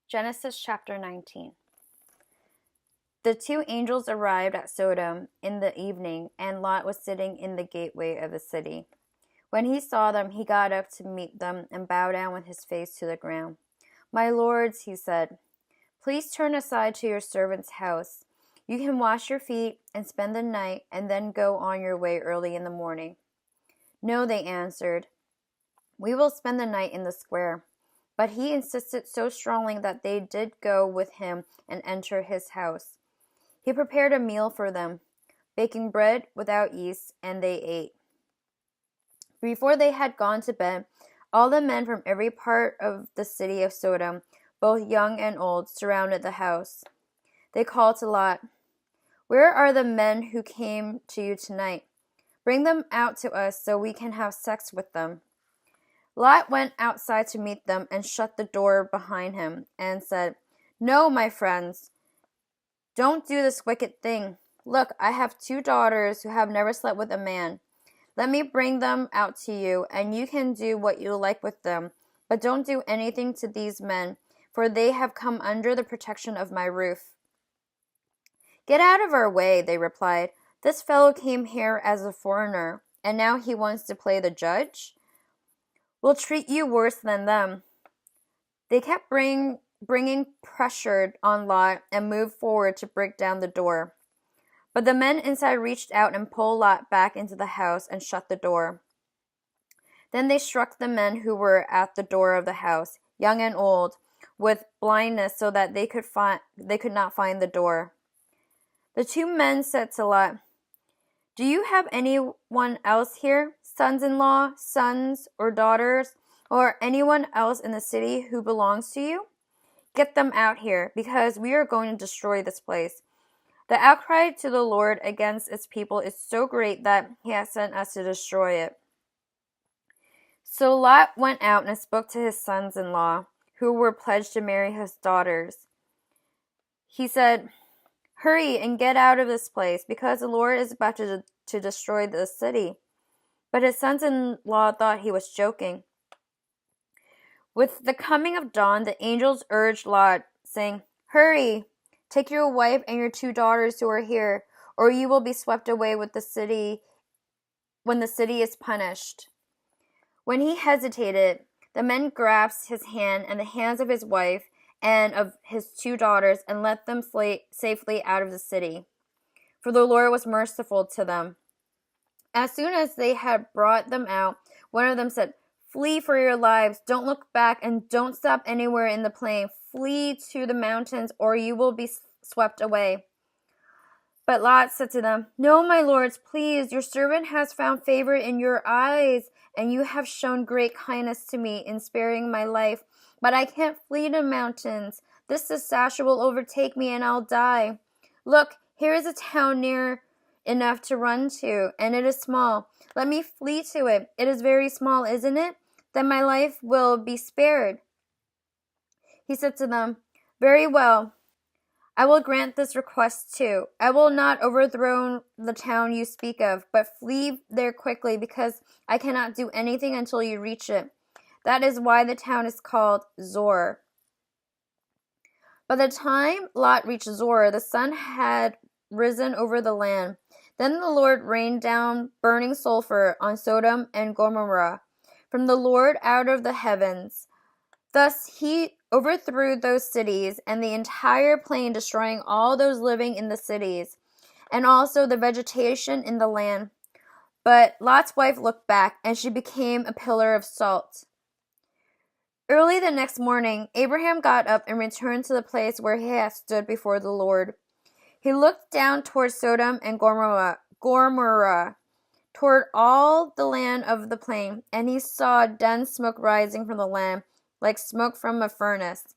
Genesis chapter 19. The two angels arrived at Sodom in the evening, and Lot was sitting in the gateway of the city. When he saw them, he got up to meet them and bowed down with his face to the ground. "My lords," he said, "please turn aside to your servant's house. You can wash your feet and spend the night, and then go on your way early in the morning." "No," they answered, "we will spend the night in the square." But he insisted so strongly that they did go with him and enter his house. He prepared a meal for them, baking bread without yeast, and they ate. Before they had gone to bed, all the men from every part of the city of Sodom, both young and old, surrounded the house. They called to Lot, "Where are the men who came to you tonight? Bring them out to us so we can have sex with them." Lot went outside to meet them and shut the door behind him and said, "No, my friends, don't do this wicked thing. Look, I have 2 daughters who have never slept with a man. Let me bring them out to you, and you can do what you like with them. But don't do anything to these men, for they have come under the protection of my roof." "Get out of our way," they replied. "This fellow came here as a foreigner, and now he wants to play the judge. We'll treat you worse than them." They kept bringing pressure on Lot and moved forward to break down the door. But the men inside reached out and pulled Lot back into the house and shut the door. Then they struck the men who were at the door of the house, young and old, with blindness so that they could not find the door. The 2 men said to Lot, "Do you have anyone else here, sons-in-law, sons or daughters, or anyone else in the city who belongs to you? Get them out here, because we are going to destroy this place. The outcry to the Lord against its people is so great that he has sent us to destroy it." So Lot went out and spoke to his sons-in-law, who were pledged to marry his daughters. He said, "Hurry and get out of this place, because the Lord is about to destroy the city." But his sons-in-law thought he was joking. With the coming of dawn, the angels urged Lot, saying, "Hurry, take your wife and your 2 daughters who are here, or you will be swept away with the city when the city is punished." When he hesitated, the men grasped his hand and the hands of his wife and of his 2 daughters and let them safely out of the city. For the Lord was merciful to them. As soon as they had brought them out, one of them said, "Flee for your lives. Don't look back and don't stop anywhere in the plain. Flee to the mountains, or you will be swept away." But Lot said to them, "No, my lords, please, your servant has found favor in your eyes, and you have shown great kindness to me in sparing my life. But I can't flee to the mountains. This disaster will overtake me, and I'll die. Look, here is a town near enough to run to, and it is small. Let me flee to it. It is very small, isn't it? Then my life will be spared." He said to them, "Very well. I will grant this request too. I will not overthrow the town you speak of, but flee there quickly, because I cannot do anything until you reach it. That is why the town is called Zoar." By the time Lot reached Zoar, the sun had risen over the land. Then the Lord rained down burning sulfur on Sodom and Gomorrah from the Lord out of the heavens. Thus he overthrew those cities and the entire plain, destroying all those living in the cities, and also the vegetation in the land. But Lot's wife looked back, and she became a pillar of salt. Early the next morning, Abraham got up and returned to the place where he had stood before the Lord. He looked down toward Sodom and Gomorrah, toward all the land of the plain, and he saw dense smoke rising from the land, like smoke from a furnace.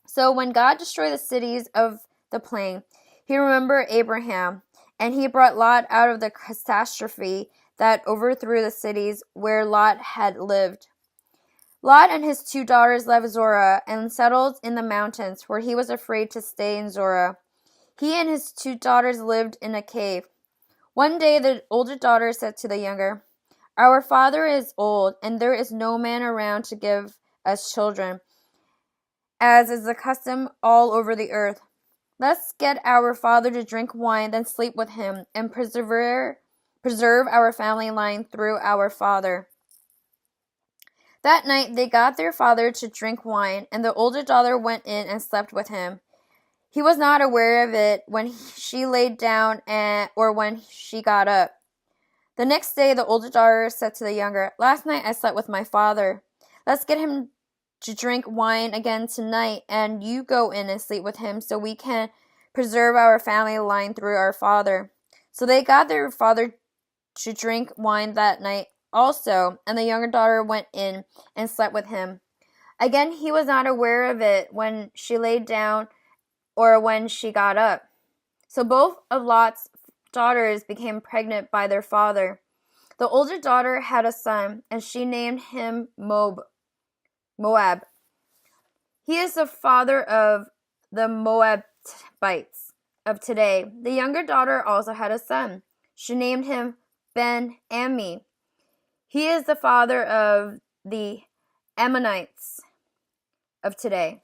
So when God destroyed the cities of the plain, he remembered Abraham, and he brought Lot out of the catastrophe that overthrew the cities where Lot had lived. Lot and his 2 daughters left Zorah and settled in the mountains, for he was afraid to stay in Zorah. He and his 2 daughters lived in a cave. One day the older daughter said to the younger, "Our father is old, and there is no man around to give us children. as is the custom all over the earth. Let's get our father to drink wine, then sleep with him, and preserve our family line through our father." That night they got their father to drink wine, and the older daughter went in and slept with him. He was not aware of it when she laid down or when she got up. The next day the older daughter said to the younger, "Last night I slept with my father. Let's get him to drink wine again tonight, and you go in and sleep with him so we can preserve our family line through our father." So they got their father to drink wine that night also, and the younger daughter went in and slept with him. Again, he was not aware of it when she laid down or when she got up. So both of Lot's daughters became pregnant by their father. The older daughter had a son, and she named him Moab. He is the father of the Moabites of today. The younger daughter also had a son. She named him Ben-Ammi. He is the father of the Ammonites of today.